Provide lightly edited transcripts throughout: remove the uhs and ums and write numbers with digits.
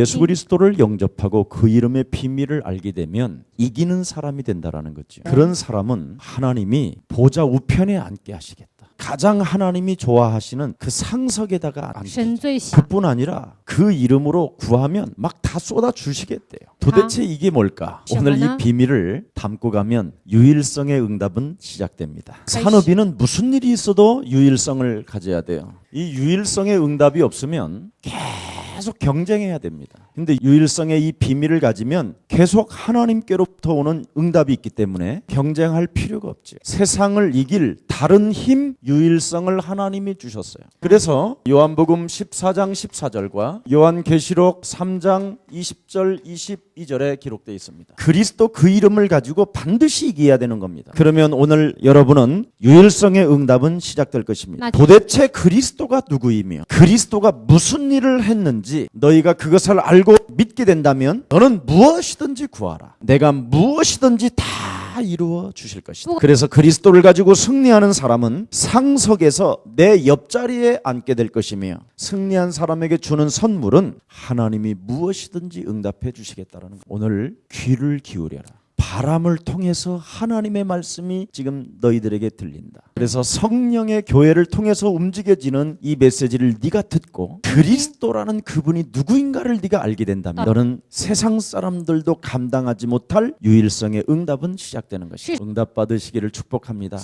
예수 그리스도를 영접하고 그 이름의 비밀을 알게 되면 이기는 사람이 된다라는 거죠. 그런 사람은 하나님이 보좌 우편에 앉게 하시겠다. 가장 하나님이 좋아하시는 그 상석에다가 앉게. 그뿐 아니라 그 이름으로 구하면 막 다 쏟아 주시겠대요. 도대체 이게 뭘까? 오늘 이 비밀을 담고 가면 유일성의 응답은 시작됩니다. 산업인은 무슨 일이 있어도 유일성을 가져야 돼요. 이 유일성의 응답이 없으면 계속 경쟁해야 됩니다. 근데 유일성의 이 비밀을 가지면 계속 하나님께로부터 오는 응답이 있기 때문에 경쟁할 필요가 없죠. 세상을 이길 다른 힘, 유일성을 하나님이 주셨어요. 그래서 요한복음 14장 14절과 요한계시록 3장 20절 22절에 기록되어 있습니다. 그리스도 그 이름을 가지고 반드시 이겨야 되는 겁니다. 그러면 오늘 여러분은 유일성의 응답은 시작될 것입니다. 도대체 그리스도가 누구이며 그리스도가 무슨 일을 했는지 너희가 그것을 알고 믿게 된다면 너는 무엇이든지 구하라. 내가 무엇이든지 다 이루어 주실 것이다. 그래서 그리스도를 가지고 승리하는 사람은 상석에서 내 옆자리에 앉게 될 것이며 승리한 사람에게 주는 선물은 하나님이 무엇이든지 응답해 주시겠다라는 거예요. 오늘 귀를 기울여라. 바람을 통해서 하나님의 말씀이 지금 너희들에게 들린다. 그래서 성령의 교회를 통해서 움직여지는 이 메시지를 네가 듣고 그리스도라는 그분이 누구인가를 네가 알게 된다면 너는 세상 사람들도 감당하지 못할 유일성의 응답은 시작되는 것이다. 응답 받으시기를 축복합니다.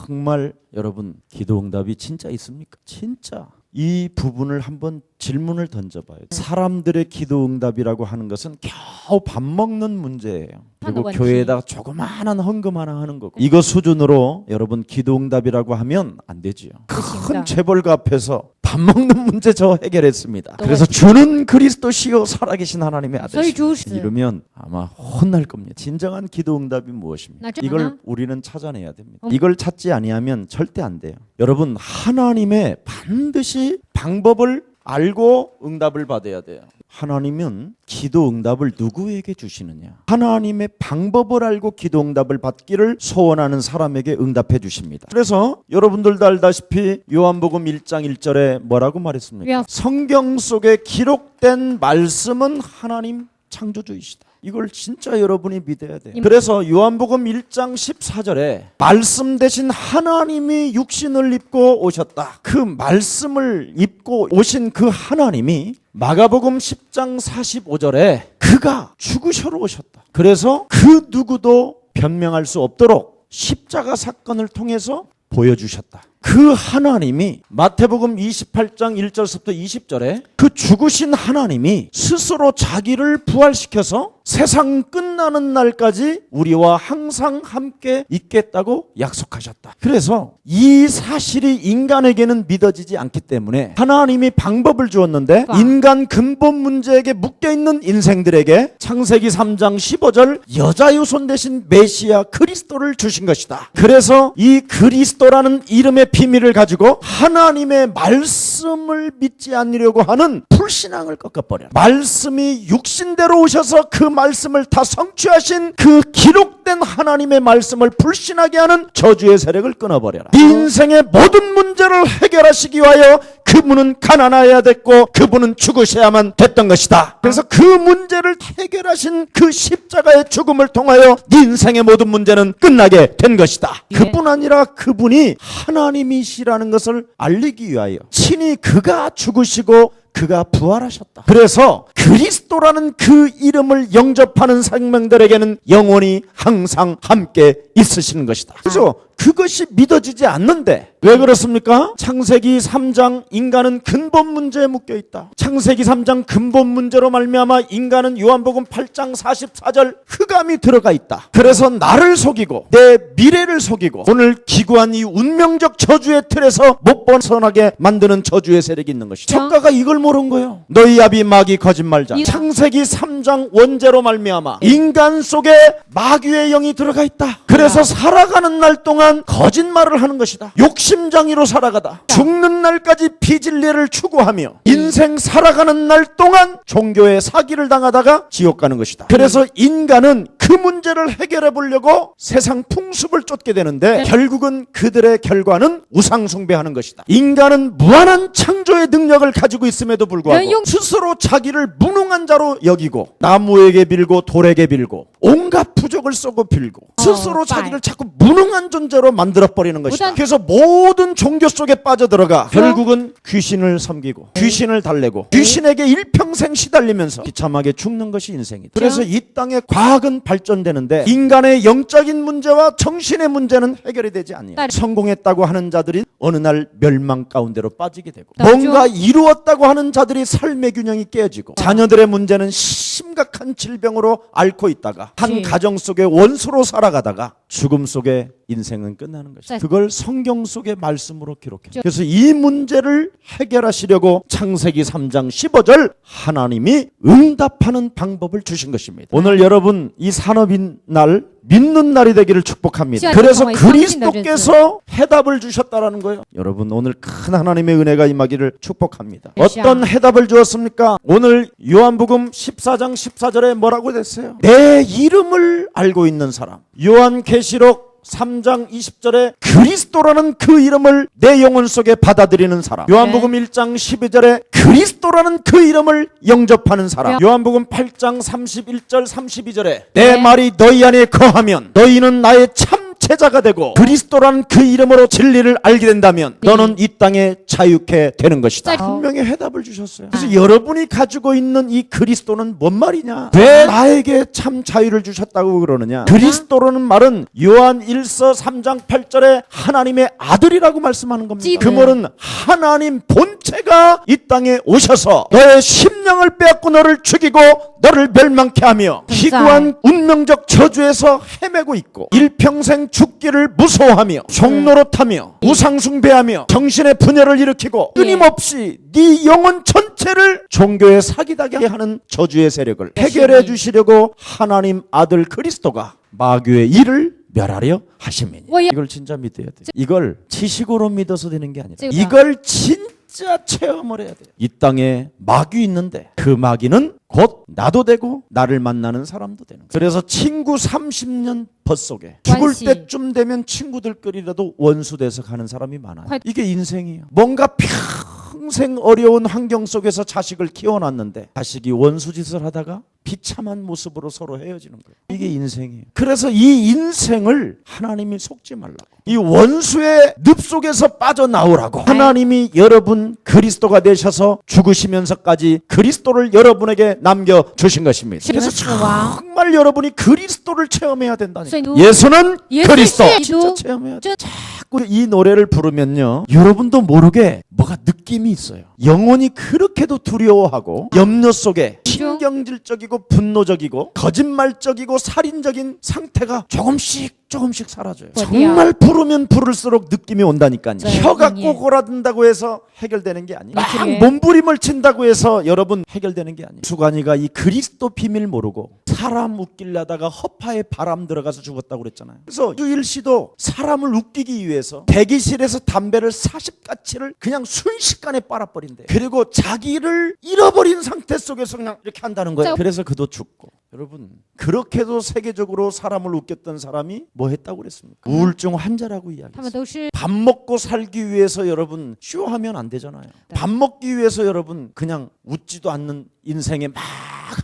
정말 여러분 기도 응답이 진짜 있습니까? 진짜. 이 부분을 한번 질문을 던져봐요. 사람들의 기도 응답이라고 하는 것은 겨우 밥 먹는 문제예요. 그리고 교회에다가 조그마한 헌금 하나 하는 거고 이거 수준으로 여러분 기도 응답이라고 하면 안 되지요. 큰 재벌가 앞에서 밥 먹는 문제 저 해결했습니다. 그래서 주는 그리스도시요 살아계신 하나님의 아들이시다. 이러면 아마 혼날 겁니다. 진정한 기도 응답이 무엇입니까? 이걸 우리는 찾아내야 됩니다. 이걸 찾지 아니하면 절대 안 돼요. 여러분 하나님의 반드시 방법을 알고 응답을 받아야 돼요. 하나님은 기도 응답을 누구에게 주시느냐? 하나님의 방법을 알고 기도 응답을 받기를 소원하는 사람에게 응답해 주십니다. 그래서 여러분들도 알다시피 요한복음 1장 1절에 뭐라고 말했습니까? 성경 속에 기록된 말씀은 하나님 창조주이시다. 이걸 진짜 여러분이 믿어야 돼요. 그래서 요한복음 1장 14절에 말씀 대신 하나님이 육신을 입고 오셨다. 그 말씀을 입고 오신 그 하나님이 마가복음 10장 45절에 그가 죽으셔러 오셨다. 그래서 그 누구도 변명할 수 없도록 십자가 사건을 통해서 보여주셨다. 그 하나님이 마태복음 28장 1절부터 20절에 그 죽으신 하나님이 스스로 자기를 부활시켜서 세상 끝나는 날까지 우리와 항상 함께 있겠다고 약속하셨다. 그래서 이 사실이 인간에게는 믿어지지 않기 때문에 하나님이 방법을 주었는데 인간 근본 문제에게 묶여있는 인생들에게 창세기 3장 15절 여자 유손 대신 메시아 그리스도를 주신 것이다. 그래서 이 그리스도라는 이름의 비밀을 가지고 하나님의 말씀을 믿지 않으려고 하는 불신앙을 꺾어버려. 말씀이 육신대로 오셔서 그 말씀을 다 성취하신 그 기록된 하나님의 말씀을 불신하게 하는 저주의 세력을 끊어버려라. 인생의 모든 문제를 해결하시기 위하여 그분은 가난해야 됐고 그분은 죽으셔야만 됐던 것이다. 그래서 그 문제를 해결하신 그 십자가의 죽음을 통하여 네 인생의 모든 문제는 끝나게 된 것이다. 그뿐 아니라 그분이 하나님이시라는 것을 알리기 위하여 친히 그가 죽으시고 그가 부활하셨다. 그래서 그리스도라는 그 이름을 영접하는 생명들에게는 영원히 항상 함께 있으시는 것이다. 그래서 그것이 믿어지지 않는데 왜 그렇습니까? 창세기 3장 인간은 근본 문제에 묶여 있다. 창세기 3장 근본 문제로 말미암아 인간은 요한복음 8장 44절 흑암이 들어가 있다. 그래서 나를 속이고 내 미래를 속이고 오늘 기구한 이 운명적 저주의 틀에서 못 벗어나게 만드는 저주의 세력이 있는 것이다. 척가가 이걸 모른 거예요. 너희 아비 마귀 거짓말자. 창세기 3장 원죄로 말미암아 인간 속에 마귀의 영이 들어가 있다. 그래서 살아가는 날 동안 동안 거짓말을 하는 것이다. 욕심장애로 살아가다 죽는 날까지 비진리를 추구하며 인생 살아가는 날 동안 종교의 사기를 당하다가 지옥 가는 것이다. 그래서 인간은 그 문제를 해결해 보려고 세상 풍습을 쫓게 되는데 결국은 그들의 결과는 우상 숭배하는 것이다. 인간은 무한한 창조의 능력을 가지고 있음에도 불구하고 스스로 자기를 무능한 자로 여기고 나무에게 빌고 돌에게 빌고 온갖 부적을 쏘고 빌고 스스로 자기를 자꾸 무능한 존재로 만들어버리는 것이다. 그래서 모든 종교 속에 빠져들어가 결국은 귀신을 섬기고 귀신을 달래고 귀신에게 일평생 시달리면서 비참하게 죽는 것이 인생이다. 그래서 이 땅의 과학은 발전되는데 인간의 영적인 문제와 정신의 문제는 해결이 되지 않아요. 성공했다고 하는 자들이 어느 날 멸망 가운데로 빠지게 되고 뭔가 이루었다고 하는 자들이 삶의 균형이 깨어지고 자녀들의 문제는 심각한 질병으로 앓고 있다가 한 가정 속에 원수로 살아가다가 죽음 속에 인생은 끝나는 것이다. 그걸 성경 속의 말씀으로 기록했어요. 그래서 이 문제를 해결하시려고 창세기 3장 15절 하나님이 응답하는 방법을 주신 것입니다. 오늘 여러분 이 산업인 날 믿는 날이 되기를 축복합니다. 그래서 그리스도께서 해답을 주셨다라는 거예요. 여러분 오늘 큰 하나님의 은혜가 임하기를 축복합니다. 어떤 해답을 주었습니까? 오늘 요한복음 14장 14절에 뭐라고 됐어요? 내 이름을 알고 있는 사람. 요한계시록 3장 20절에 그리스도라는 그 이름을 내 영혼 속에 받아들이는 사람. 요한복음 1장 12절에 그리스도라는 그 이름을 영접하는 사람. 요한복음 8장 31절 32절에 내 말이 너희 안에 거하면 너희는 나의 참 제자가 되고 그리스도라는 그 이름으로 진리를 알게 된다면 너는 이 땅에 자유케 되는 것이다. 분명히 해답을 주셨어요. 그래서 여러분이 가지고 있는 이 그리스도는 뭔 말이냐? 왜 나에게 참 자유를 주셨다고 그러느냐? 그리스도라는 말은 요한 1서 3장 8절에 하나님의 아들이라고 말씀하는 겁니다. 그 말은 하나님 본체가 이 땅에 오셔서 너의 심령을 빼앗고 너를 죽이고 너를 멸망케 하며 희구한 운명적 저주에서 헤매고 있고 일평생 죽기를 무서워하며 종노릇하며 우상숭배하며 정신의 분열을 일으키고 끊임없이 네 영혼 전체를 종교에 사기당하게 하는 저주의 세력을 해결해 주시려고 하나님 아들 그리스도가 마귀의 일을 멸하려 하심이니. 이걸 진짜 믿어야 돼요. 이걸 지식으로 믿어서 되는 게 아니라 이걸 진짜 체험을 해야 돼요. 이 땅에 마귀 있는데 그 마귀는 곧 나도 되고 나를 만나는 사람도 되는 거예요. 그래서 친구 30년 벗속에 죽을 때쯤 되면 친구들끼리라도 원수 돼서 가는 사람이 많아요. 이게 인생이에요. 뭔가 평생 어려운 환경 속에서 자식을 키워놨는데 자식이 원수짓을 하다가 비참한 모습으로 서로 헤어지는 거예요. 이게 인생이에요. 그래서 이 인생을 하나님이 속지 말라고, 이 원수의 늪 속에서 빠져나오라고 하나님이 여러분 그리스도가 되셔서 죽으시면서까지 그리스도를 여러분에게 남겨주신 것입니다. 그래서 정말 여러분이 그리스도를 체험해야 된다니까. 예수는 그리스도 진짜 체험해야 돼요. 자꾸 이 노래를 부르면요 여러분도 모르게 뭐가 느낌이 있어요. 영혼이 그렇게도 두려워하고 염려 속에 신경질적이고 분노적이고 거짓말적이고 살인적인 상태가 조금씩 사라져요. 정말 부르면 부를수록 느낌이 온다니까요. 혀가 꼬고라든다고 해서 해결되는 게 아니에요. 막 몸부림을 친다고 해서 여러분 해결되는 게 아니에요. 수관이가 이 그리스도 비밀 모르고 사람 웃기려다가 허파에 바람 들어가서 죽었다고 그랬잖아요. 그래서 유일 씨도 사람을 웃기기 위해서 대기실에서 담배를 40가치를 그냥 순식간에 빨아버린대. 그리고 자기를 잃어버린 상태 속에서 그냥 이렇게 한다는 거예요. 그래서 그도 죽고. 여러분 그렇게도 세계적으로 사람을 웃겼던 사람이 뭐 했다고 그랬습니까? 우울증 환자라고 이야기했어요. 밥 먹고 살기 위해서 여러분 쇼하면 안 되잖아요. 밥 먹기 위해서 여러분 그냥 웃지도 않는 인생에 막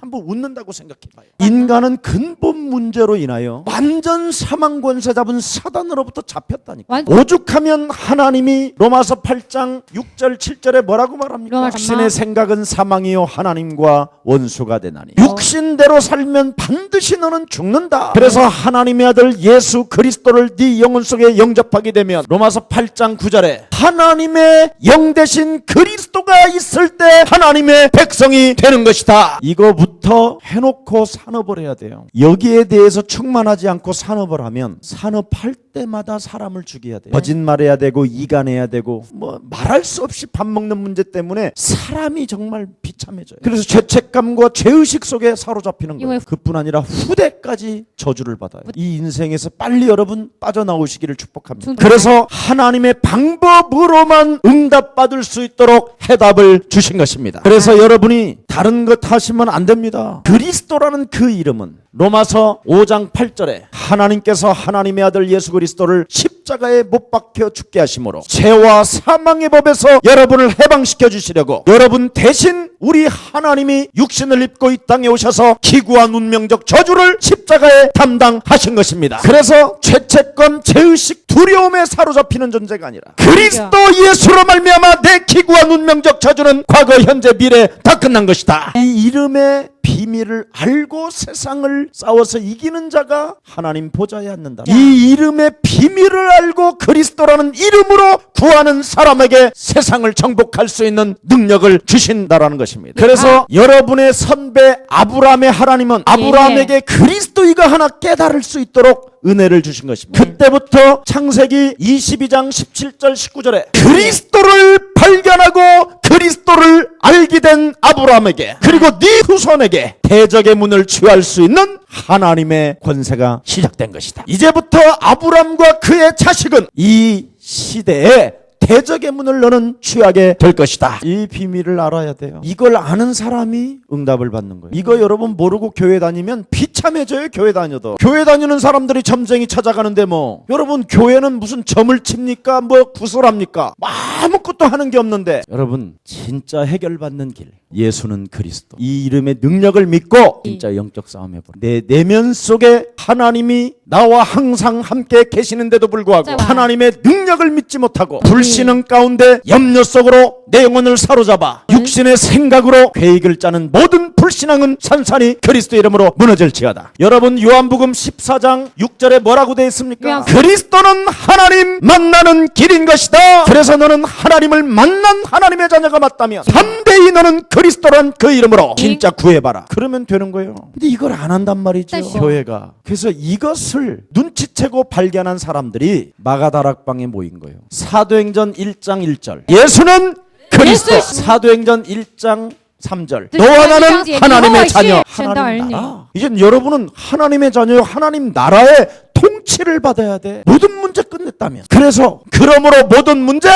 한번 웃는다고 생각해봐요. 인간은 근본 문제로 인하여 완전 사망 권세 잡은 사단으로부터 잡혔다니까. 오죽하면 하나님이 로마서 8장 6절 7절에 뭐라고 말합니까? 육신의 생각은 사망이요 하나님과 원수가 되나니 육신대로 살면 반드시 너는 죽는다. 그래서 하나님의 아들 예수 그리스도를 네 영혼 속에 영접하게 되면 로마서 8장 9절에 하나님의 영 대신 그리스도가 있을 때 하나님의 백성이 되는 것이다. 이거부터 이제부터 해놓고 산업을 해야 돼요. 여기에 대해서 충만하지 않고 산업을 하면 산업할 때마다 사람을 죽여야 돼요. 거짓말해야 되고 이간해야 되고 뭐 말할 수 없이 밥 먹는 문제 때문에 사람이 정말 비참해져요. 그래서 죄책감과 죄의식 속에 사로잡히는 거예요. 그뿐 아니라 후대까지 저주를 받아요. 이 인생에서 빨리 여러분 빠져나오시기를 축복합니다. 그래서 하나님의 방법으로만 응답받을 수 있도록 해답을 주신 것입니다. 그래서 여러분이 다른 것 하시면 안 됩니다. 그리스도라는 그 이름은 로마서 5장 8절에 하나님께서 하나님의 아들 예수 그리스도를 십자가에 못 박혀 죽게 하심으로 죄와 사망의 법에서 여러분을 해방시켜 주시려고 여러분 대신 우리 하나님이 육신을 입고 이 땅에 오셔서 기구한 운명적 저주를 십자가에 담당하신 것입니다. 그래서 죄책감, 죄의식, 두려움에 사로잡히는 존재가 아니라 그리스도 예수로 말미암아 내 기구한 운명적 저주는 과거, 현재, 미래 다 끝난 것이다. 이 이름의 비밀을 알고 세상을 싸워서 이기는 자가 하나님 보좌에 앉는다. 이 이름의 비밀을 알고 그리스도라는 이름으로 구하는 사람에게 세상을 정복할 수 있는 능력을 주신다라는 것입니다. 그래서 여러분의 선배 아브라함의 하나님은 아브라함에게 그리스도이가 하나 깨달을 수 있도록 은혜를 주신 것입니다. 그때부터 창세기 22장 17절 19절에 그리스도를 발견하고 그리스도를 알게 된 아브라함에게 그리고 네 후손에게 대적의 문을 취할 수 있는 하나님의 권세가 시작된 것이다. 이제부터 아브라함과 그의 자식은 이 시대에 대적의 문을 너는 취하게 될 것이다. 이 비밀을 알아야 돼요. 이걸 아는 사람이 응답을 받는 거예요. 이거 여러분 모르고 교회 다니면 비참해져요. 교회 다녀도. 교회 다니는 사람들이 점쟁이 찾아가는데 뭐 여러분 교회는 무슨 점을 칩니까? 뭐 구슬합니까? 아무것도 하는 게 없는데 여러분 진짜 해결받는 길 예수는 그리스도 이 이름의 능력을 믿고 진짜 영적 싸움 해보라. 내 내면 속에 하나님이 나와 항상 함께 계시는데도 불구하고 하나님의 능력을 믿지 못하고 불신앙 가운데 염려 속으로 내 영혼을 사로잡아 육신의 생각으로 계획을 짜는 모든 불신앙은 산산이 그리스도 이름으로 무너질지어다. 여러분 요한복음 14장 6절에 뭐라고 되어 있습니까? 그리스도는 하나님 만나는 길인 것이다. 그래서 너는 하나님을 만난 하나님의 자녀가 맞다면 담대히 너는 그리스도란 그 이름으로 진짜 구해봐라. 그러면 되는 거예요. 근데 이걸 안 한단 말이죠. 교회가. 그래서 이것을 눈치채고 발견한 사람들이 마가다락방에 모인 거예요. 사도행전 1장 1절 예수는 그리스도. 사도행전 1장 3절 너와 나는 하나님의 자녀. 하나님 나라. 이젠 여러분은 하나님의 자녀요. 하나님 나라의 통치를 받아야 돼. 모든 문제 끝냈다면. 그래서 그러므로 모든 문제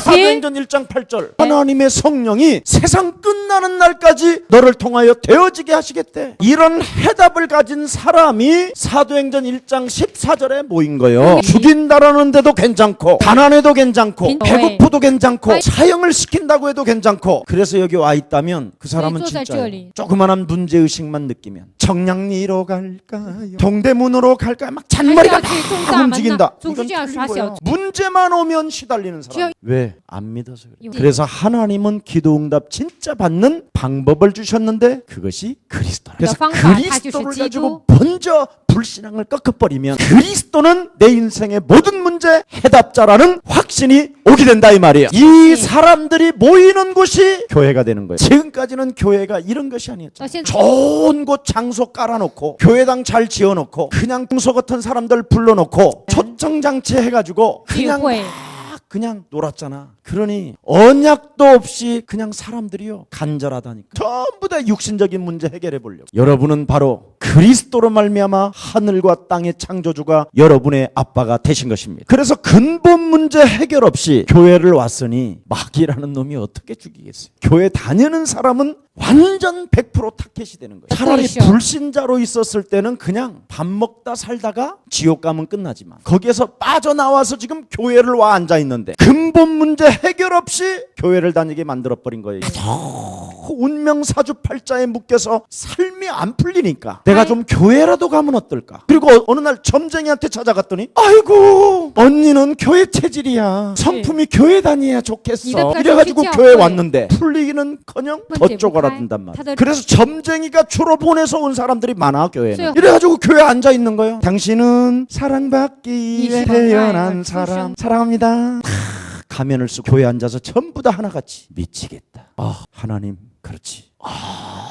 사도행전 1장 8절 하나님의 성령이 세상 끝나는 날까지 너를 통하여 되어지게 하시겠대. 이런 해답을 가진 사람이 사도행전 1장 14절에 모인 거예요. 죽인다라는데도 괜찮고 가난해도 괜찮고 배고프도 괜찮고 사형을 시킨다고 해도 괜찮고 그래서 여기 와 있다면 그 사람은 진짜 조그만한 문제의식만 느끼면 청량리로 갈까요? 동대문으로 갈까요? 막 잔머리가 막 움직인다. 이건 틀린 거예요. 문제만 오면 시달리는 사람. 왜? 안 믿어서 그래요. 그래서 하나님은 기도응답 진짜 받는 방법을 주셨는데 그것이 그리스도라. 그래서 그리스도를 가지고 먼저 불신앙을 꺾어버리면 그리스도는 내 인생의 모든 문제 해답자라는 확신이 오게 된다 이 말이에요. 이 사람들이 모이는 곳이 교회가 되는 거예요. 지금까지는 교회가 이런 것이 아니었죠. 좋은 곳 장소 깔아놓고 교회당 잘 지어놓고 그냥 평소 같은 사람들 불러놓고 초청장치 해가지고 그냥 놀았잖아. 그러니 언약도 없이 그냥 사람들이요 간절하다니까 전부 다 육신적인 문제 해결해 보려고. 여러분은 바로 그리스도로 말미암아 하늘과 땅의 창조주가 여러분의 아빠가 되신 것입니다. 그래서 근본 문제 해결 없이 교회를 왔으니 마귀라는 놈이 어떻게 죽이겠어요? 교회 다니는 사람은 완전 100% 타켓이 되는 거예요. 차라리 불신자로 있었을 때는 그냥 밥 먹다 살다가 지옥 가면 끝나지만 거기에서 빠져나와서 지금 교회를 와 앉아 있는데 근본 문제 해결 없이 교회를 다니게 만들어버린 거예요. 운명 사주팔자에 묶여서 삶이 안 풀리니까 내가 좀 교회라도 가면 어떨까. 그리고 어느 날 점쟁이한테 찾아갔더니 아이고 언니는 교회 체질이야. 성품이 교회 다녀야 좋겠어. 이래가지고 교회 왔는데 풀리기는커녕 더 쪼그라든단 말이야. 그래서 점쟁이가 주로 보내서 온 사람들이 많아 교회는. 이래가지고 교회 앉아 있는 거예요. 당신은 사랑받기 위해 태어난 사람 사랑합니다. 가면을 쓰고 교회 앉아서 전부 다 하나같이 미치겠다. 하나님 그렇지.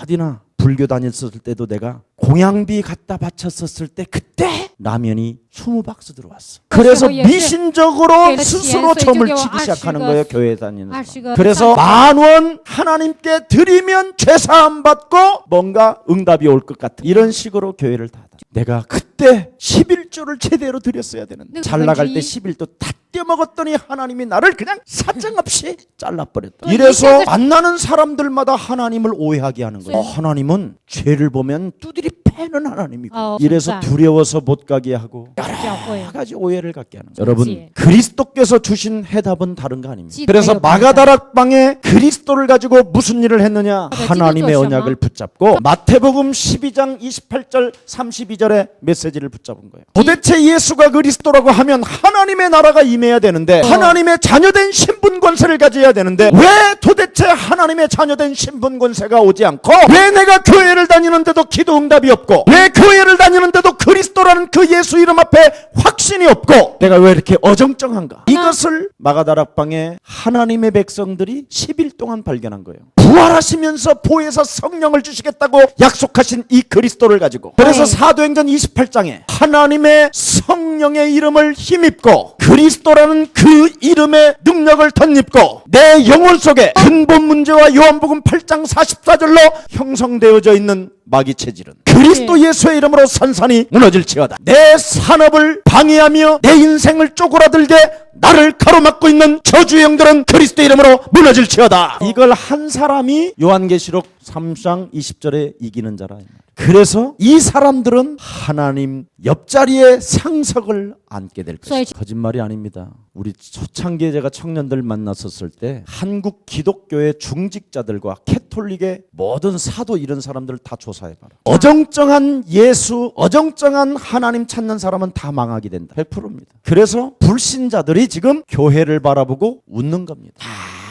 어디나 불교 다녔을 때도 내가 공양비 갖다 바쳤었을 때 그때 라면이 20박스 들어왔어. 그래서 미신적으로 스스로 점을 치기 시작하는 거예요. 교회 다니는 사람. 그래서 10,000원 하나님께 드리면 죄사함 받고 뭔가 응답이 올 것 같은 이런 식으로 교회를 닫아. 내가 그때 11조를 제대로 드렸어야 되는데 잘 나갈 때 11조 다 떼먹었더니 하나님이 나를 그냥 사정없이 잘라버렸다. 이래서 만나는 사람들마다 하나님을 오해하게 하는 거예요. 하나님은 죄를 보면 두드리 패는 하나님이고 이래서 두려워서 못 가게 하고 여러 가지 오해를 갖게 하는 거예요. 여러분 그리스도께서 주신 해답은 다른 거 아닙니까? 그래서 마가다락방에 그리스도를 가지고 무슨 일을 했느냐? 하나님의 언약을 붙잡고 마태복음 12장 28절 32절의 메시지를 붙잡은 거예요. 도대체 예수가 그리스도라고 하면 하나님의 나라가 임해야 되는데 하나님의 자녀된 신분 권세를 가져야 되는데 왜 도대체 하나님의 자녀된 신분 권세가 오지 않고 왜 내가 교회를 다니는데도 기도 응답이 없고 왜 교회를 다니는데도 그리스도라는 그 예수 이름 앞에 확신이 없고 내가 왜 이렇게 어정쩡한가? 이것을 마가다락방에 하나님의 백성들이 10일 동안 발견한 거예요. 부활하시면서 보혜사 성령을 주시겠다고 약속하신 이 그리스도를 가지고 그래서 사도행전 28장에 하나님의 성령의 이름을 힘입고 그리스도라는 그 이름의 능력을 덧입고 내 영혼 속에 근본 문제와 요한복음 8장 44절로 형성되어져 있는 마귀 체질은 그리스도 예수의 이름으로 산산이 무너질지어다. 내 산업을 방해하며 내 인생을 쪼그라들게 나를 가로막고 있는 저주의 영들은 그리스도 이름으로 무너질지어다. 이걸 한 사람이 요한계시록 3장 20절에 이기는 자라. 그래서 이 사람들은 하나님 옆자리에 상석을 앉게 될 것이다. 거짓말이 아닙니다. 우리 초창기에 제가 청년들 만났었을 때 한국 기독교의 중직자들과 캐톨릭의 모든 사도 이런 사람들을 다 조사해봐라. 어정쩡한 예수, 어정쩡한 하나님 찾는 사람은 다 망하게 된다. 100%입니다. 그래서 불신자들이 지금 교회를 바라보고 웃는 겁니다.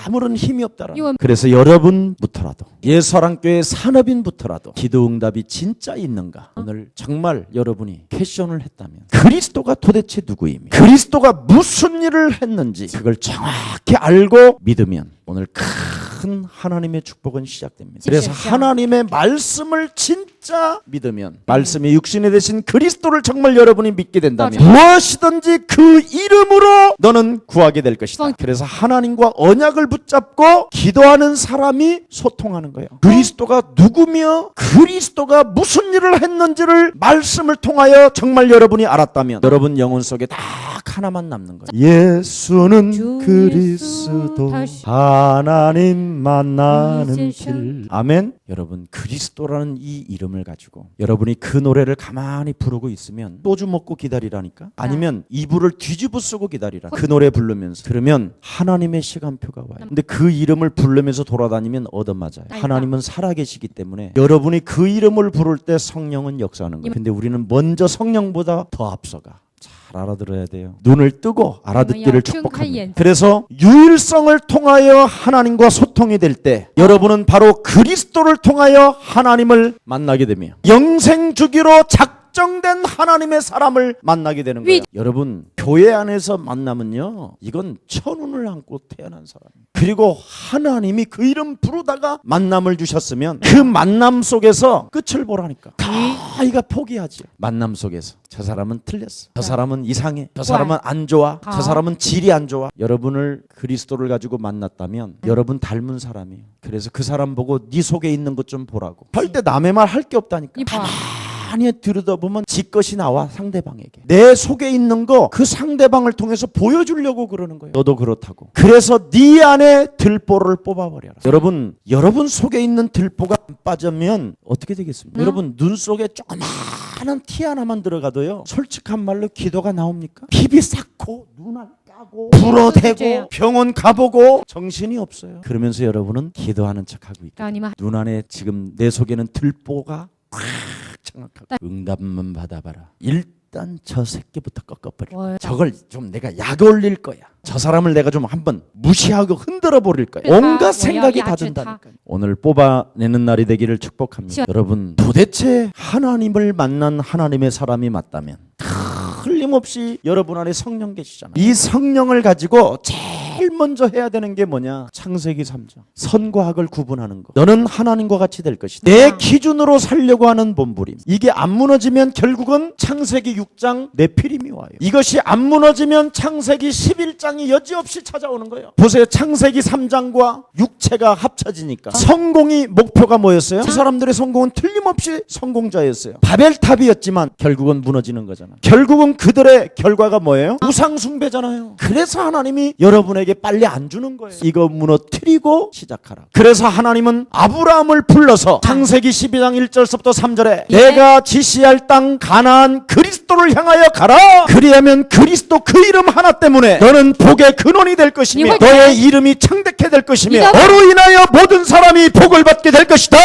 아무런 힘이 없다라는. 그래서 여러분부터라도 예수사랑교회 산업인부터라도 기도 응답이 진짜 있는가? 오늘 정말 여러분이 퀘션을 했다면 그리스도가 도대체 누구이며 그리스도가 무슨 일을 했는지 그걸 정확히 알고 믿으면 오늘 큰 하나님의 축복은 시작됩니다. 그래서 하나님의 말씀을 진짜 믿으면 말씀이 육신이 되신 그리스도를 정말 여러분이 믿게 된다면 무엇이든지 그 이름으로 너는 구하게 될 것이다. 그래서 하나님과 언약을 붙잡고 기도하는 사람이 소통하는 거예요. 그리스도가 누구며 그리스도가 무슨 일을 했는지를 말씀을 통하여 정말 여러분이 알았다면 여러분 영혼 속에 딱 하나만 남는 거예요. 예수는 그리스도 하나님 만나는 길. 아멘. 여러분 그리스도라는 이 이름을 가지고 여러분이 그 노래를 가만히 부르고 있으면 소주 먹고 기다리라니까? 아니면 이불을 뒤집어 쓰고 기다리라. 그 노래 부르면서 그러면 하나님의 시간표가 와요. 근데 그 이름을 부르면서 돌아다니면 얻어맞아요. 하나님은 살아계시기 때문에 여러분이 그 이름을 부를 때 성령은 역사하는 거예요. 근데 우리는 먼저 성령보다 더 앞서가. 잘 알아들어야 돼요. 눈을 뜨고 알아듣기를 축복합니다. 그래서 유일성을 통하여 하나님과 소통이 될 때 여러분은 바로 그리스도를 통하여 하나님을 만나게 되며 영생 주기로 작정된 하나님의 사람을 만나게 되는 거예요. 여러분 교회 안에서 만나면요 이건 천운을 안고 태어난 사람이에요. 그리고 하나님이 그 이름 부르다가 만남을 주셨으면 그 만남 속에서 끝을 보라니까 다이가 포기하지. 만남 속에서 저 사람은 틀렸어, 저 사람은 이상해, 저 사람은 안 좋아, 저 사람은 질이 안 좋아. 여러분을 그리스도를 가지고 만났다면 여러분 닮은 사람이에요. 그래서 그 사람 보고 네 속에 있는 것 좀 보라고. 절대 남의 말 할 게 없다니까. 가만히 들여다보면 지 것이 나와. 상대방에게 내 속에 있는 거 그 상대방을 통해서 보여주려고 그러는 거예요. 너도 그렇다고. 그래서 네 안에 들보를 뽑아버려라. 여러분 속에 있는 들보가 안 빠지면 어떻게 되겠습니까? 여러분 눈 속에 조그마한 티 하나만 들어가도요 솔직한 말로 기도가 나옵니까? 피비 삭고 눈알 까고 불어대고 병원 가보고 정신이 없어요. 그러면서 여러분은 기도하는 척하고 있고 눈 안에 지금 내 속에는 들보가 정확하고 응답만 받아봐라. 일단 저 새끼부터 꺾어버려. 저걸 좀 내가 약 올릴 거야. 저 사람을 내가 좀 한번 무시하고 흔들어 버릴 거야. 온갖 생각이 다 든다니까요. 오늘 뽑아내는 날이 되기를 축복합니다. 여러분 도대체 하나님을 만난 하나님의 사람이 맞다면 틀림없이 여러분 안에 성령 계시잖아요. 이 성령을 가지고 제일 제일 먼저 해야 되는 게 뭐냐? 창세기 3장. 선과 악을 구분하는 거. 너는 하나님과 같이 될 것이다. 내 기준으로 살려고 하는 몸부림. 이게 안 무너지면 결국은 창세기 6장 네피림이 와요. 이것이 안 무너지면 창세기 11장이 여지없이 찾아오는 거예요. 보세요. 창세기 3장과 육체가 합쳐지니까 성공이 목표가 뭐였어요? 그 사람들의 성공은 틀림없이 성공자였어요. 바벨탑이었지만 결국은 무너지는 거잖아. 결국은 그들의 결과가 뭐예요? 우상 숭배잖아요. 그래서 하나님이 여러분에게 빨리 안 주는 거예요. 이거 무너뜨리고 시작하라. 그래서 하나님은 아브라함을 불러서 창세기 12장 1절부터 3절에 내가 지시할 땅 가나안 그리스도를 향하여 가라. 그리하면 그리스도 그 이름 하나 때문에 너는 복의 근원이 될 것이며 너의 이름이 창대케 될 것이며 너로 인하여 모든 사람이 복을 받게 될 것이다.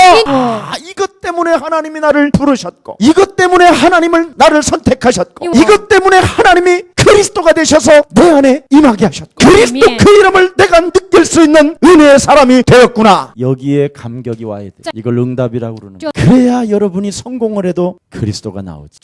이것 때문에 하나님이 나를 부르셨고, 이것 때문에 하나님을 나를 선택하셨고, 이것 때문에 하나님이 그리스도가 되셔서 내 안에 임하게 하셨고, 그리스도 그 이름을 내가 느낄 수 있는 은혜의 사람이 되었구나. 여기에 감격이 와야 돼. 이걸 응답이라고 그러는 거야. 그래야 여러분이 성공을 해도 그리스도가 나오지.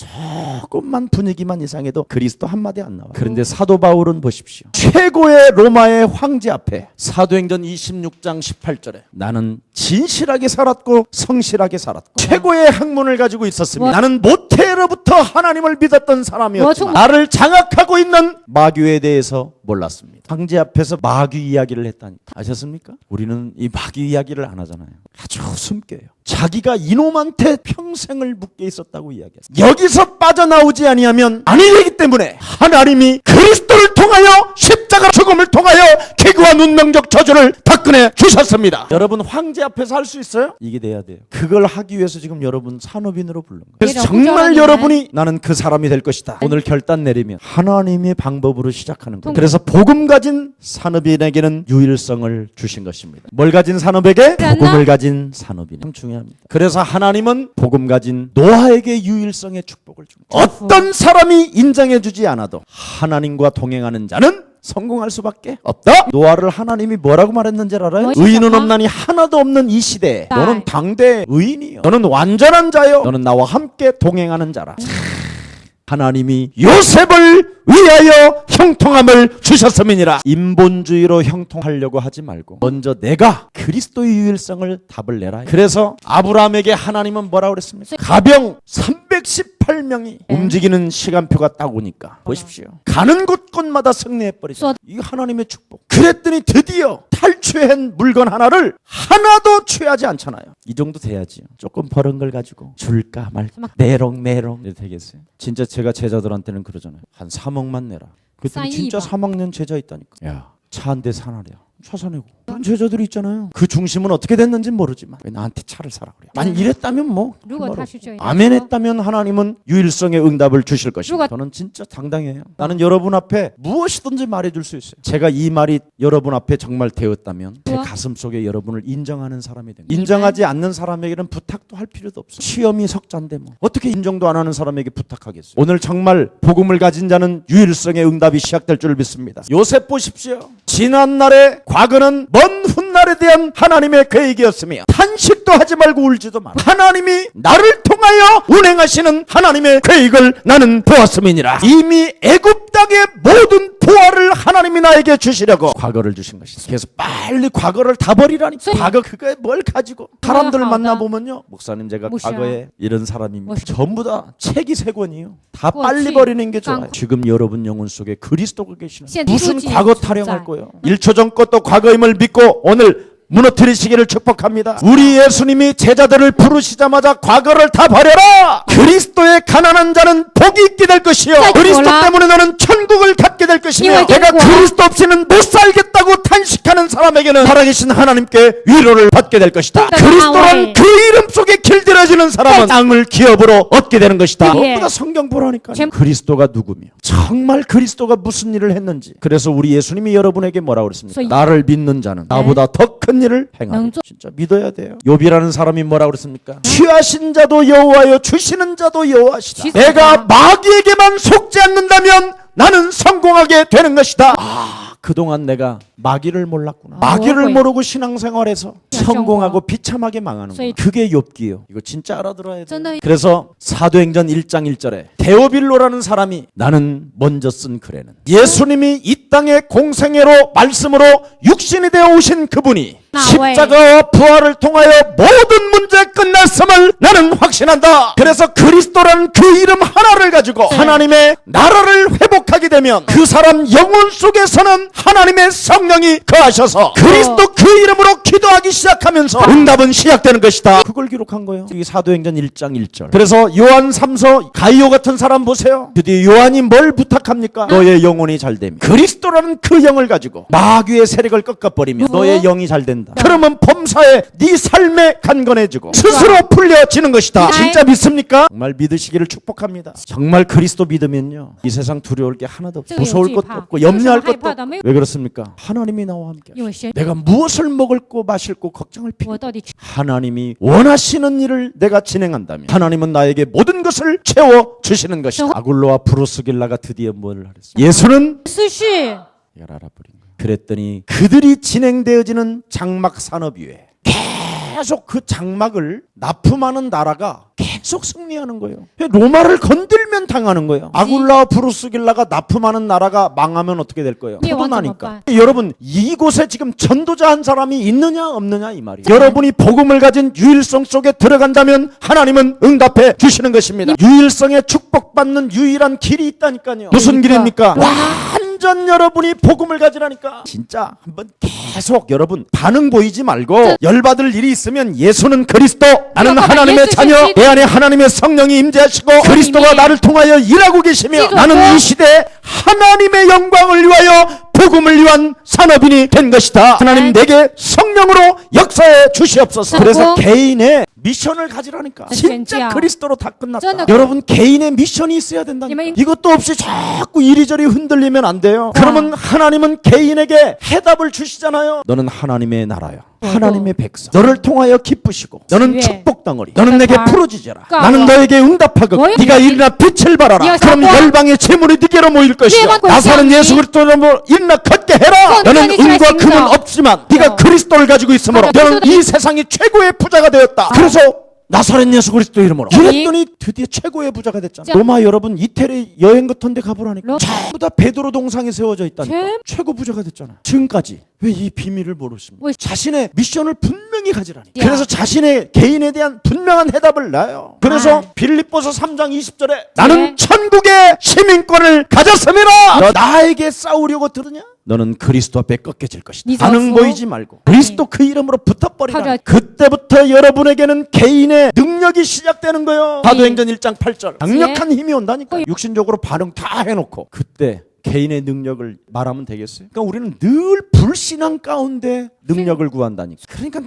조금만 분위기만 이상해도 그리스도 한마디 안 나와. 그런데 사도 바울은 보십시오. 최고의 로마의 황제 앞에 사도행전 26장 18절에 나는 진실하게 살았고 성실하게 살았고 최고의 학문을 가지고 있었으며 나는 모태로부터 하나님을 믿었던 사람이었지만 나를 장악하고 있는 마귀에 대해서 몰랐습니다. 황제 앞에서 마귀 이야기를 했다니까. 아셨습니까? 우리는 이 마귀 이야기를 안 하잖아요. 아주 숨겨요. 자기가 이놈한테 평생을 묶여 있었다고 이야기했어요. 여기서 빠져나오지 아니하면 아니 되기 때문에 하나님이 그리스도를 통하여 십자가 죽음을 통하여 기구와 운명적 저주를 닦아내 주셨습니다. 여러분 황제 앞에서 할 수 있어요? 이게 돼야 돼요. 그걸 하기 위해서 지금 여러분 산업인으로 부른 거예요. 그래서 정말 여러분이 나는 그 사람이 될 것이다. 오늘 결단 내리면 하나님의 방법으로 시작하는 거예요. 그래서 복음 가진 산업인에게는 유일성을 주신 것입니다. 뭘 가진 산업에게? 복음을 가진 산업인. 중요합니다. 그래서 하나님은 복음 가진 노아에게 유일성의 축복을 줍니다. 어떤 사람이 인정해주지 않아도 하나님과 동행하는 자는 성공할 수밖에 없다. 노아를 하나님이 뭐라고 말했는지 알아요? 의인은 없나니 하나도 없는 이 시대에 너는 당대 의인이요, 너는 완전한 자요, 너는 나와 함께 동행하는 자라. 하나님이 요셉을 위하여 형통함을 주셨음이니라. 인본주의로 형통하려고 하지 말고 먼저 내가 그리스도의 유일성을 답을 내라. 그래서 아브라함에게 하나님은 뭐라고 그랬습니까? 가병 318명이 움직이는 시간표가 딱 오니까 보십시오. 가는 곳곳마다 승리해버리죠. 이 하나님의 축복. 그랬더니 드디어 탈취한 물건 하나를 하나도 취하지 않잖아요. 이 정도 돼야지요. 조금 버는 걸 가지고 줄까 말까 내롱 되겠어요. 진짜 제가 제자들한테는 그러잖아요. 한 3억만 내라. 그랬더니 진짜 3억 낸 제자 있다니까. 야, 차 한 대 사나랴. 차 사내고 그런 제자들이 있잖아요. 그 중심은 어떻게 됐는지는 모르지만 왜 나한테 차를 사라 그래. 만약 이랬다면 뭐 아멘 했다면 하나님은 유일성의 응답을 주실 것입니다. 저는 진짜 당당해요. 나는 여러분 앞에 무엇이든지 말해줄 수 있어요. 제가 이 말이 여러분 앞에 정말 되었다면 제 가슴 속에 여러분을 인정하는 사람이 됩니다. 인정하지 않는 사람에게는 부탁도 할 필요도 없어요. 시험이 석자인데 뭐 어떻게 인정도 안 하는 사람에게 부탁하겠어요. 오늘 정말 복음을 가진 자는 유일성의 응답이 시작될 줄 믿습니다. 요셉 보십시오. 지난날에 과거는 먼 훗날에 대한 하나님의 계획이었으며 탄식도 하지 말고 울지도 마라. 하나님이 나를 통하여 운행하시는 하나님의 계획을 나는 보았음이니라. 이미 애굽 땅의 모든 보화를 하나님이 나에게 주시려고 과거를 주신 것이다. 그래서 빨리 과거를 다 버리라니까. 과거 그거에 뭘 가지고. 사람들 만나보면요, 목사님 제가 과거에 이런 사람입니다. 전부 다 책이 3권이요. 다 빨리 버리는 게 좋아요. 지금 여러분 영혼 속에 그리스도가 계시는 무슨 과거 타령할 거예요. 1초 전 것도 과거임을 믿고 오늘 무너뜨리시기를 축복합니다. 우리 예수님이 제자들을 부르시자마자 과거를 다 버려라. 그리스도의 가난한 자는 복이 있게 될 것이요, 그리스도 때문에 너는 천국을 갖게 될 것이며 내가 그리스도 없이는 못 살겠다고 탄식하는 사람에게는 살아계신 하나님께 위로를 받게 될 것이다. 그리스도란 그 이름 속에 길들여지는 사람은 땅을 기업으로 얻게 되는 것이다. 전부 다 성경 보라니까. 그리스도가 누구며 정말 그리스도가 무슨 일을 했는지. 그래서 우리 예수님이 여러분에게 뭐라고 그랬습니까? 나를 믿는 자는 나보다 더 큰 일을 행하리. 진짜 믿어야 돼요. 욥이라는 사람이 뭐라고 그랬습니까? 취하신 자도 여호와여 주시는 자도 여호와시다. 내가 마귀에게만 속지 않는다면 나는 성공하게 되는 것이다. 그동안 내가 마귀를 몰랐구나. 아, 마귀를 뭐야. 모르고 신앙생활에서 성공하고 비참하게 망하는 거야. 네. 그게 욥기요. 이거 진짜 알아들어야 돼. 真的 그래서 사도행전 1장 1절에 데오빌로라는 사람이 나는 먼저 쓴 글에는 예수님이 이 땅의 공생애로 말씀으로 육신이 되어 오신 그분이 십자가와 부활을 통하여 모든 문제 끝났음을 나는 확신한다. 그래서 그리스도라는 그 이름 하나를 가지고 하나님의 나라를 회복하게 되면 그 사람 영혼 속에서는 하나님의 성령이 거하셔서 그리스도 그 이름으로 기도하기 시작하면서 응답은 시작되는 것이다. 그걸 기록한 거예요. 이 사도행전 1장 1절. 그래서 요한 3서 가이오 같은 사람 보세요. 드디어 요한이 뭘 부탁합니까? 너의 영혼이 잘됨이. 그리스도라는 그 영을 가지고 마귀의 세력을 꺾어버리면 너의 영이 잘 된다. 그러면 범사에 네 삶에 간건해지고 스스로 풀려지는 것이다. 진짜 믿습니까? 정말 믿으시기를 축복합니다. 정말 그리스도 믿으면요 이 세상 두려울 게 하나도 없어요. 무서울 것도 없고 염려할 것도 없고. 왜 그렇습니까? 하나님이 나와 함께 因为神 내가 무엇을 먹을고 마실고 걱정할 필요 我到底 하나님이 원하시는 일을 내가 진행한다면 하나님은 나에게 모든 것을 채워주시는 것이다. 아굴로와 브루스길라가 드디어 뭘 하랬어요? 예수는 思绪 이걸 알아버린 거예요. 그랬더니 그들이 진행되어지는 장막 산업 위에 계속 그 장막을 납품하는 나라가 계속 승리하는 거예요. 로마를 건들면 당하는 거예요. 아굴라와 브루스길라가 납품하는 나라가 망하면 어떻게 될 거예요? 포도나니까. 여러분 이곳에 지금 전도자 한 사람이 있느냐 없느냐 이 말이에요. 여러분이 복음을 가진 유일성 속에 들어간다면 하나님은 응답해 주시는 것입니다. 유일성에 축복받는 유일한 길이 있다니까요. 무슨 길입니까? 완전 여러분이 복음을 가지라니까. 진짜 한번 계속 여러분 반응 보이지 말고 열받을 일이 있으면 예수는 그리스도, 나는 하나님의 자녀, 내 안에 하나님의 성령이 임재하시고 그리스도가 나를 통하여 일하고 계시며 나는 이 시대에 하나님의 영광을 위하여 복음을 위한 산업인이 된 것이다. 하나님 내게 성령으로 역사해 주시옵소서. 그래서 개인의 미션을 가지라니까. 진짜 그리스도로 다 끝났다. 여러분 개인의 미션이 있어야 된다니까. 이것도 없이 자꾸 이리저리 흔들리면 안 돼요. 그러면 하나님은 개인에게 해답을 주시잖아요. 너는 하나님의 나라야. 하나님의 백성. 너를 통하여 기쁘시고 너는 축복덩어리. 너는 내게 부르짖어라. 나는 너에게 응답하고 네가 일어나 빛을 발하라. 그럼 열방의 재물이 네게로 모일 것이야. 나사는 예수 그리스도로 일어나 걷게 해라. 너는 은과 금은 없지만 네가 그리스도를 가지고 있으므로 너는 이 세상의 최고의 부자가 되었다. 그래서 나사렛 예수 그리스도 이름으로 이랬더니 드디어 최고의 부자가 됐잖아. 로마 여러분 이태리 여행 같은 데 가보라니까 전부 다 베드로 동상에 세워져 있다니까. 최고 부자가 됐잖아. 지금까지 왜 이 비밀을 모르십니까? 자신의 미션을 분명히 가지라니까. 그래서 자신의 개인에 대한 분명한 해답을 놔요. 그래서 빌립보서 3장 20절에 나는 천국의 시민권을 가졌음이라. 너 나에게 싸우려고 들으냐? 너는 그리스도 앞에 꺾여질 것이다. 반응 보이지 말고 그리스도 그 이름으로 붙어버리라. 그때부터 여러분에게는 개인의 능력이 시작되는 거예요. 사도행전 1장 8절 강력한 힘이 온다니까. 육신적으로 반응 다 해놓고 그때 개인의 능력을 말하면 되겠어요? 그러니까 우리는 늘 불신앙 가운데 능력을 구한다니까. 그러니까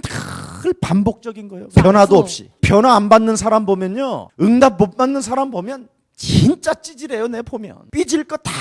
늘 반복적인 거예요. 변화도 없이. 변화 안 받는 사람 보면요, 응답 못 받는 사람 보면 진짜 찌질해요. 내 보면 삐질 거 다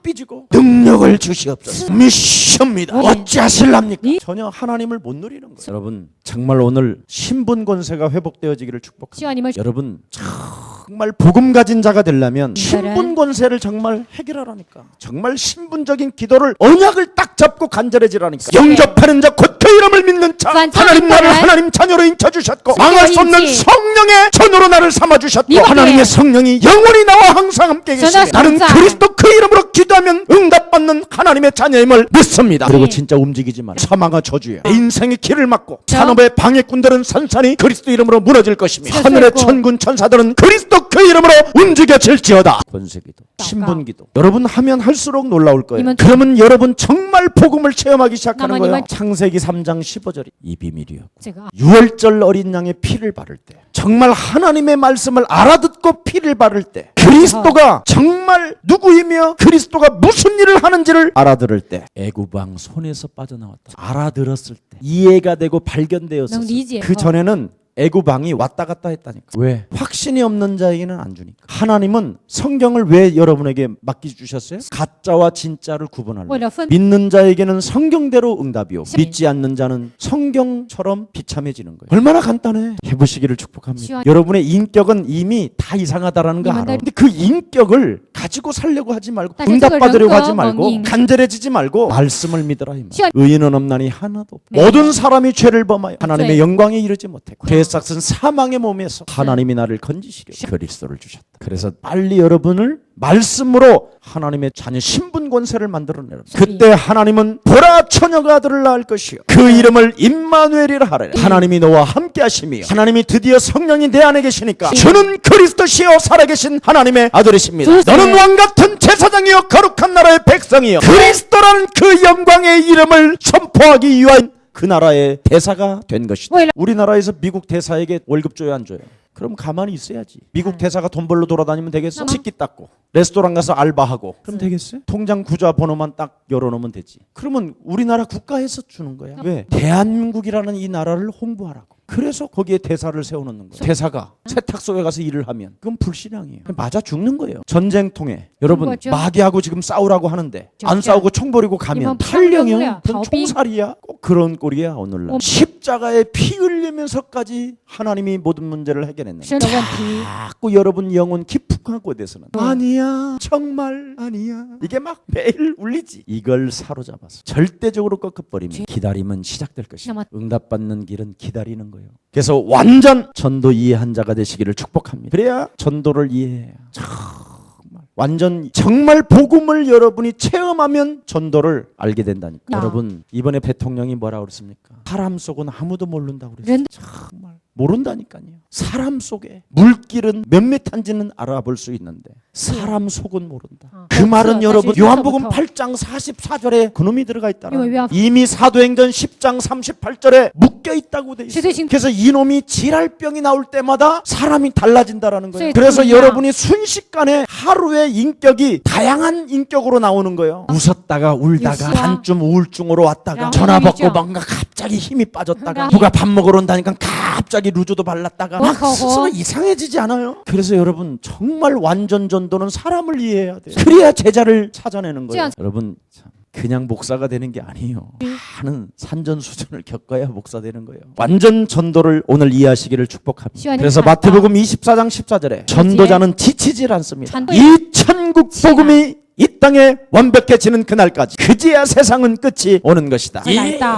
삐지고 능력을 주시옵소서. 미션입니다. 어찌하실랍니까? 전혀 하나님을 못 누리는 거예요. 여러분 정말 오늘 신분 권세가 회복되어지기를 축복합니다. 여러분 정말 복음 가진 자가 되려면 신분 권세를 정말 해결하라니까. 정말 신분적인 기도를 언약을 딱 잡고 간절해지라니까. 영접하는 자 곧 그 이름을 믿는 자 하나님 나를 하나님 자녀로 인쳐주셨고 망할 수 없는 성령의 전으로 나를 삼아주셨고 하나님의 성령이 영원히 나와 항상 함께 계시며 나는 그리스도 그 이름으로 기도하면 응답받는 하나님의 자녀임을 믿습니다. 그리고 진짜 움직이지 마라. 사망과 저주에 내 인생의 길을 막고 산업의 방해꾼들은 산산이 그리스도 이름으로 무너질 것이며 하늘의 천군 천사들은 그리스도 그 이름으로 움직여질지어다. 권세기도 신분기도 여러분 하면 할수록 놀라울 거예요. 그러면 여러분 정말 복음을 체험하기 시작하는 거예요. 창세기 3장 15절이 이 비밀이었고 유월절 어린 양의 피를 바를 때 정말 하나님의 말씀을 알아듣고 피를 바를 때 그리스도가 정말 누구이며 그리스도가 무슨 일을 하는지를 알아들을 때 애굽왕 손에서 빠져나왔다. 알아들었을 때 이해가 되고 발견되었을 때 그 전에는 애굽왕이 왔다 갔다 했다니까. 왜? 확신이 없는 자에게는 안 주니까. 하나님은 성경을 왜 여러분에게 맡겨주셨어요? 가짜와 진짜를 구분하려고. 믿는 자에게는 성경대로 응답이요 믿지 않는 자는 성경처럼 비참해지는 거예요. 얼마나 간단해. 해보시기를 축복합니다. 여러분의 인격은 이미 다 이상하다라는 거 알아요. 근데 그 인격을 가지고 살려고 하지 말고 但是这个 응답받으려고 人 하지 格 말고 文明 간절해지지 말고 말씀을 믿으라 이 말. 需要 의인은 없나니 하나도 없다. 네. 모든 사람이 죄를 범하여 하나님의 네. 영광에 이르지 못했고 네. 죄 삭은 사망의 몸에서 하나님이 나를 건지시려 그리스도를 주셨다. 그래서 빨리 여러분을 말씀으로 하나님의 자녀 신분 권세를 만들어내라. 그때 하나님은 보라 처녀가 아들을 낳을 것이요 그 이름을 임마누엘이라 하라. 하나님이 너와 함께 하심이요 하나님이 드디어 성령이 내 안에 계시니까 주는 그리스도시요 살아계신 하나님의 아들이십니다. 너는 왕같은 제사장이요 거룩한 나라의 백성이요 그리스도라는 그 영광의 이름을 선포하기 위한 그 나라의 대사가 된 것이다. 우리나라에서 미국 대사에게 월급 줘야 안 줘요? 그럼 가만히 있어야지. 미국 대사가 돈 벌러 돌아다니면 되겠어? 식기 닦고 레스토랑 가서 알바하고 그럼 되겠어요? 통장 구좌 번호만 딱 열어놓으면 되지. 그러면 우리나라 국가에서 주는 거야. 왜? 대한민국이라는 이 나라를 홍보하라고. 그래서 거기에 대사를 세워놓는 거예요. 대사가 세탁소에 가서 일을 하면 그건 불신앙이에요. 맞아 죽는 거예요. 전쟁통에 여러분 마귀하고 지금 싸우라고 하는데 안 싸우고 총 버리고 가면 탈령이요. 그건 총살이야. 꼭 그런 꼴이야 오늘날. 십자가에 피 흘리면서까지 하나님이 모든 문제를 해결했는데 자꾸 여러분 영혼 깊은 곳에서는 아니야 정말 아니야 이게 막 매일 울리지. 이걸 사로잡아서 절대적으로 꺾어버리면 기다림은 시작될 것이다. 응답받는 길은 기다리는 거예요. 그래서 완전 전도 이해한 자가 되시기를 축복합니다. 그래야 전도를 이해해야 완전 정말 복음을 여러분이 체험하면 전도를 알게 된다니까. 여러분 이번에 대통령이 뭐라 그랬습니까? 사람 속은 아무도 모른다고 그랬어요. 정말 모른다니까요. 사람 속에 물길은 몇 미터인지는 알아볼 수 있는데 사람 속은 모른다. 그 말은 여러분 요한복음 8장 44절에 그놈이 들어가 있다는 이미 사도행전 10장 38절에 묶여 있다고 돼 있어요. 그래서 이놈이 질랄병이 나올 때마다 사람이 달라진다라는 거예요. 그래서 여러분이 순식간에 하루에 인격이 다양한 인격으로 나오는 거예요. 웃었다가 울다가 한쯤 우울증으로 왔다가 전화 받고 뭔가 갑자기 힘이 빠졌다가 누가 밥 먹으러 온다니까 갑자기 루즈도 발랐다가 막 스스로 이상해지지 않아요? 그래서 여러분 정말 완전 전도는 사람을 이해해야 돼요. 그래야 제자를 찾아내는 거예요. 여러분 참 그냥 목사가 되는 게 아니에요. 많은 산전수전을 겪어야 목사 되는 거예요. 완전 전도를 오늘 이해하시기를 축복합니다. 그래서 마태복음 24장 14절에 전도자는 지치질 않습니다. 이 천국 복음이 이 땅에 완벽해지는 그날까지 그제야 세상은 끝이 오는 것이다.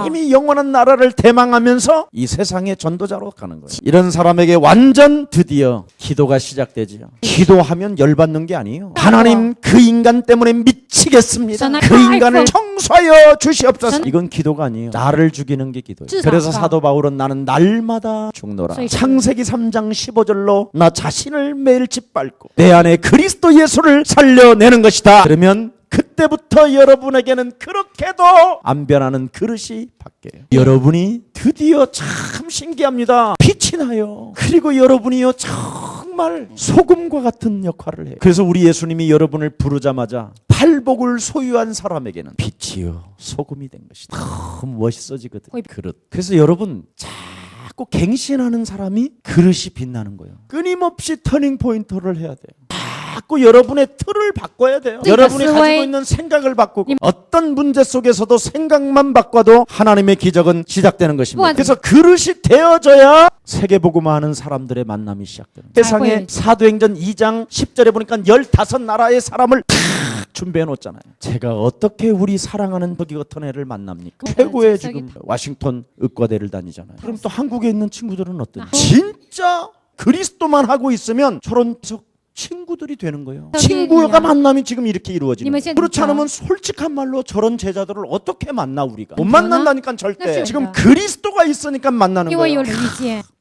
이미 영원한 나라를 대망하면서 이 세상의 전도자로 가는 거예요. 이런 사람에게 완전 드디어 기도가 시작되지요. 기도하면 열받는 게 아니에요. 하나님 그 인간 때문에 미치겠습니다. 그 인간을 청소하여 주시옵소서. 이건 기도가 아니에요. 나를 죽이는 게 기도예요. 그래서 사도 바울은 나는 날마다 죽노라. 창세기 3장 15절로 나 자신을 매일 짓밟고 내 안에 그리스도 예수를 살려내는 것이다. 그러면 그때부터 여러분에게는 그렇게도 안 변하는 그릇이 바뀌어요. 여러분이 드디어 참 신기합니다. 빛이 나요. 그리고 여러분이요 정말 소금과 같은 역할을 해요. 그래서 우리 예수님이 여러분을 부르자마자 팔복을 소유한 사람에게는 빛이요 소금이 된 것이다. 너무 멋있어지거든요. 그릇. 그래서 여러분 자꾸 갱신하는 사람이 그릇이 빛나는 거예요. 끊임없이 터닝 포인트를 해야 돼요. 자꾸 여러분의 틀을 바꿔야 돼요. 여러분이 가지고 있는 생각을 바꾸고 어떤 문제 속에서도 생각만 바꿔도 하나님의 기적은 시작되는 것입니다. 그래서 그릇이 되어져야 세계복음화하는 사람들의 만남이 시작되는 거예요. 세상에 사도행전 2장 10절에 보니까 15나라의 사람을 준비해 놓잖아요. 제가 어떻게 우리 사랑하는 버기 같은 애를 만납니까? 최고의 지금 와싱턴 의과대를 다니잖아요. 그럼 또 한국에 있는 친구들은 어떠냐? 진짜 그리스도만 하고 있으면 저런 친구들이 되는 거예요. 친구가 만남이 지금 이렇게 이루어지는 거예요. 그렇지 않으면 솔직한 말로 저런 제자들을 어떻게 만나 우리가? 못 만난다니까 절대. 지금 그리스도가 있으니까 만나는 거예요.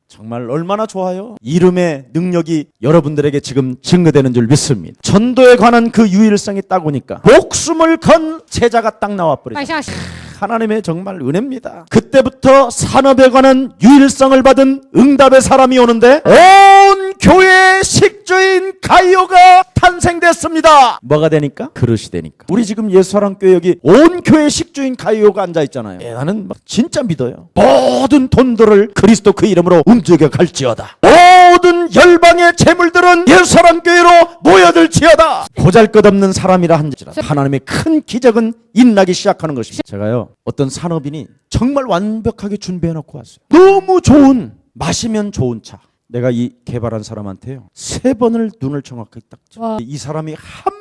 정말 얼마나 좋아요. 이름의 능력이 여러분들에게 지금 증거되는 줄 믿습니다. 전도에 관한 그 유일성이 딱 오니까 목숨을 건 제자가 딱 나와버리죠. 하나님의 정말 은혜입니다. 그때부터 산업에 관한 유일성을 받은 응답의 사람이 오는데 온 교회의 식주인 가이오가 탄생됐습니다. 뭐가 되니까? 그릇이 되니까. 우리 지금 예수사랑교회 여기 온 교회 식주인 가이오가 앉아있잖아요. 나는 진짜 믿어요. 모든 돈들을 그리스도 그 이름으로 움직여 갈지어다. 모든 열방의 재물들은 예수사랑교회로 모여들지어다. 보잘것없는 사람이라 한지라 하나님의 큰 기적은 일어나기 시작하는 것입니다. 제가요 어떤 산업인이 정말 완벽하게 준비해놓고 왔어요. 너무 좋은 마시면 좋은 차. 내가 이 개발한 사람한테요 3번을 눈을 정확하게 딱 이 사람이 한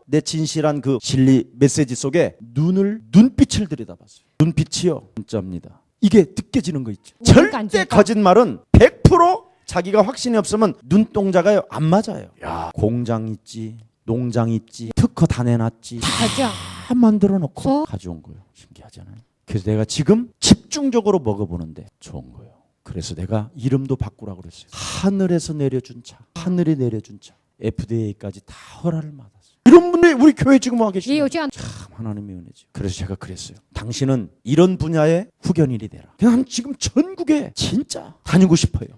내 진실한 그 진리 메시지 속에 눈빛을 들여다봤어요. 눈빛이요 문자입니다. 이게 느껴지는 거 있죠. 절대 거짓말은 100% 자기가 확신이 없으면 눈동자가 안 맞아요. 야, 공장 있지, 농장 있지, 특허 다 내놨지, 다 만들어 놓고 가져온 거예요. 신기하잖아요. 그래서 내가 지금 집중적으로 먹어보는데 좋은 거예요. 그래서 내가 이름도 바꾸라고 그랬어요. 하늘에서 내려준 차, 하늘이 내려준 차, FDA까지 다 허락을 받았어요. 이런 분들이 우리 교회 지금 와 계시죠. 참 하나님의 은혜죠. 그래서 제가 그랬어요. 당신은 이런 분야의 후견인이 되라. 그냥 지금 전국에 진짜 다니고 싶어요.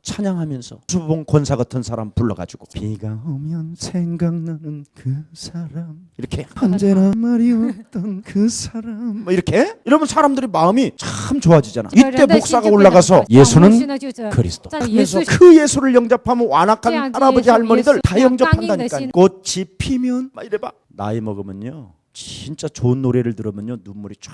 찬양하면서 수봉 권사 같은 사람 불러가지고 비가 오면 생각나는 그 사람, 이렇게 언제나 말이 없던 그 사람, 뭐 이렇게 이러면 사람들이 마음이 참 좋아지잖아. 이때 목사가 올라가서 예수는 그리스도, 그래서 그 예수를 영접하면 완악한 할아버지 할머니들 다 영접한다니까. 꽃이 피면 막 이래봐. 나이 먹으면요 진짜 좋은 노래를 들으면요 눈물이 쫙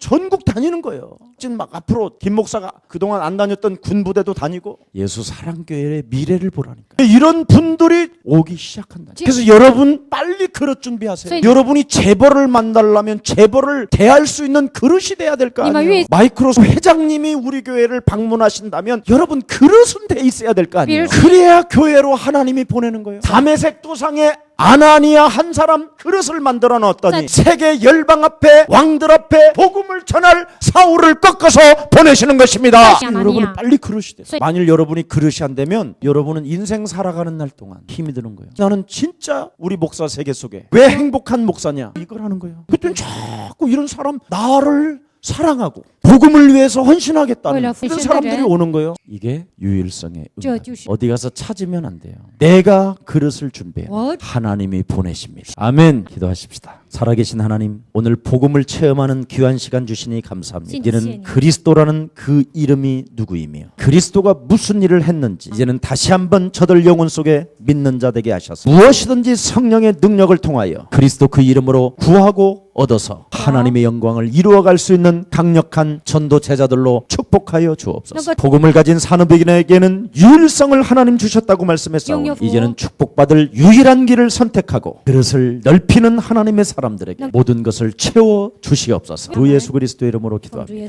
전국 다니는 거예요. 지금 막 앞으로 김 목사가 그동안 안 다녔던 군부대도 다니고 예수 사랑교회의 미래를 보라니까. 이런 분들이 오기 시작한다. 그래서 여러분 빨리 그릇 준비하세요. 여러분이 재벌을 만나려면 재벌을 대할 수 있는 그릇이 돼야 될 거 아니에요. 마이크로소프트 회장님이 우리 교회를 방문하신다면 여러분 그릇은 돼 있어야 될 거 아니에요. 그래야 교회로 하나님이 보내는 거예요. 다메섹 도상에 아나니아 한 사람 그릇을 만들어 놨더니 세계 열방 앞에 왕들 앞에 복음을 전할 사울을 꺾어서 보내시는 것입니다. 여러분은 빨리 그릇이 돼요. 만일 여러분이 그릇이 안 되면 여러분은 인생 살아가는 날 동안 힘이 드는 거예요. 나는 진짜 우리 목사 세계 속에 왜 행복한 목사냐 이걸 하는 거예요. 그랬더니 자꾸 이런 사람 나를 사랑하고 복음을 위해서 헌신하겠다는 이런 사람들이 오는 거예요. 이게 유일성의 응답. 어디 가서 찾으면 안 돼요. 내가 그릇을 준비해 하나님이 보내십니다. 아멘. 기도하십시다. 살아계신 하나님, 오늘 복음을 체험하는 귀한 시간 주시니 감사합니다. 이제는 그리스도라는 그 이름이 누구이며 그리스도가 무슨 일을 했는지 이제는 다시 한번 저들 영혼 속에 믿는 자 되게 하셔서 무엇이든지 성령의 능력을 통하여 그리스도 그 이름으로 구하고 얻어서 하나님의 영광을 이루어갈 수 있는 강력한 전도 제자들로 축복하여 주옵소서. 복음을 가진 산업인에게는 유일성을 하나님 주셨다고 말씀했사오니 이제는 축복받을 유일한 길을 선택하고 그릇을 넓히는 하나님의 사람들에게 모든 것을 채워 주시옵소서. 주 예수 그리스도의 이름으로 기도합니다.